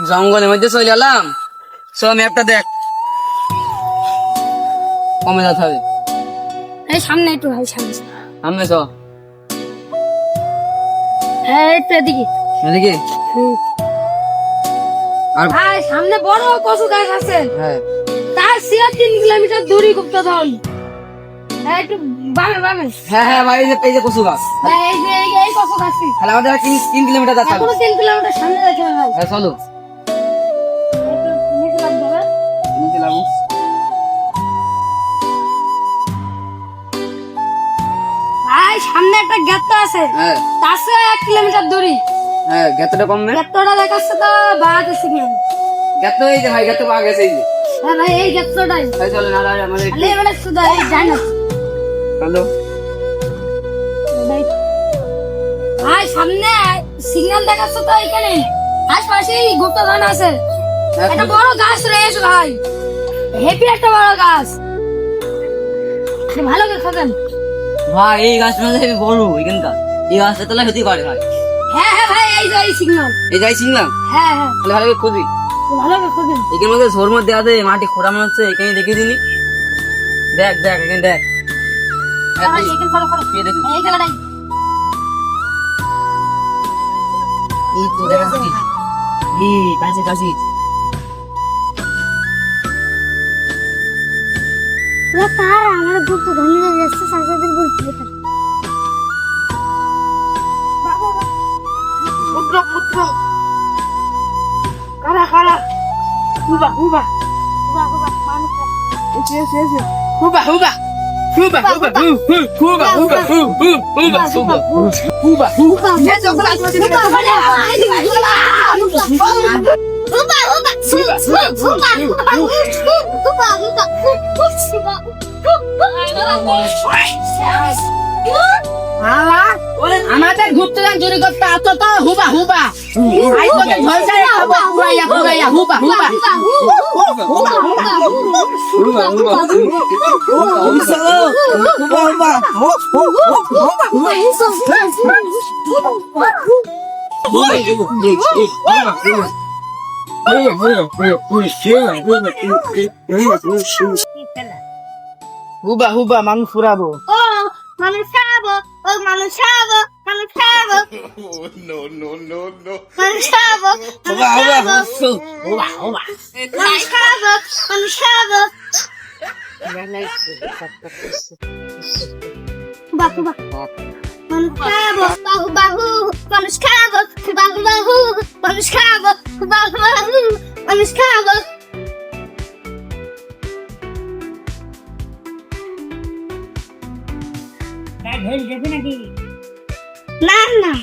জঙ্গলের মধ্যে চলে এলাম। ম্যাপটা দেখ, কমে যেতে হবে। এই সামনে একটু ভাই, সামনে সামনে চ। হ্যাঁ একটু এদিকে এদিকে। আর ভাই সামনে বড় কচু গাছ আছে, হ্যাঁ তার 3 কিলোমিটার দূরে গুপ্ত ধন। হ্যাঁ একটু বামে বামে। হ্যাঁ হ্যাঁ ভাই, এই যে কচু গাছ। এই কচু গাছ তাহলে আমাদের 3 কিলোমিটার যাচ্ছে। এখনো 3 কিলোমিটার সামনে যেতে হবে ভাই। হ্যাঁ চলো। নিচে লাগবে হবে। নিচে লাগো। ভাই সামনে একটা গেট আছে, হ্যাঁ তার 1 কিলোমিটার দূরে। হ্যাঁ, গেতটা কমবে। গেটটা দেখাচ্ছে তো বাড়াতে সিগন্যাল। গেত এই যে ভাই, গেত পাওয়া গেছে এই যে। হ্যাঁ ভাই এই গেটটাই। ভাই চলো না, আমাদের আলে এবারে সুদা এই জানা। হ্যালো ভাই সামনে সিগন্যাল দেখাচ্ছে তো এখানে, আশপাশেই গুপ্ত ধন আছে। একটা বড় গাছ রয়েছে ভাই, হেভি একটা বড় গাছ। ভালো করে খাবেন ভাই। এই গাছটা মানে বড় এখানকার, এই গাছটা তোলা হতেই পারে ভাই। হ্যাঁ হ্যাঁ ভাই এই যে এই সিগন্যাল। এই যাইছি না, হ্যাঁ হ্যাঁ তাহলে ভালো করে খুঁজি। ভালো করে খাবেন। এখানের মধ্যে ঝোর মধ্যে আছে, মাটি খোঁড়া মনে হচ্ছে। এখানে দেখে দিনি, দেখ দেখ এখানে দেখ। ভাই এখানে ফলো করো, এই দেখি, এই জায়গাটাই। এই তো দেখা যাচ্ছে। এই কাছে কাছে। পুরো তার আমার গুপ্ত ধনীদের রাস্তা সাজাদের বলতে পারে। পুত্র পুত্র কারা কারা হুবা হুবা হুবা হুবা মানুষ এসে এসে এসে। হুবা হুবা হুবা হুবা হুবা হুবা হুবা হুবা হুবা হুবা। এই যখন আসছে হুবা হুবা আমাদের গুপ্তদান চুরি করতে আসতো তো হুবা হুবা। হুবা হুবা। হুবা হুবা মানুষ ফুরাবো। ও মানুষ খাবো, ও মানুষ খাবো, মানুষ খাবো, মানুষ খাবো, হুবা হুবা হুবা হুবা। মানুষ খাবো, মানুষ খাবো। বাহু বাহু মানুষ খাবো, বাহু বাহু মানুষ খাবো, বাহু বাহু মানুষ খাবো, বাহু বাহু মানুষ খাবো। না না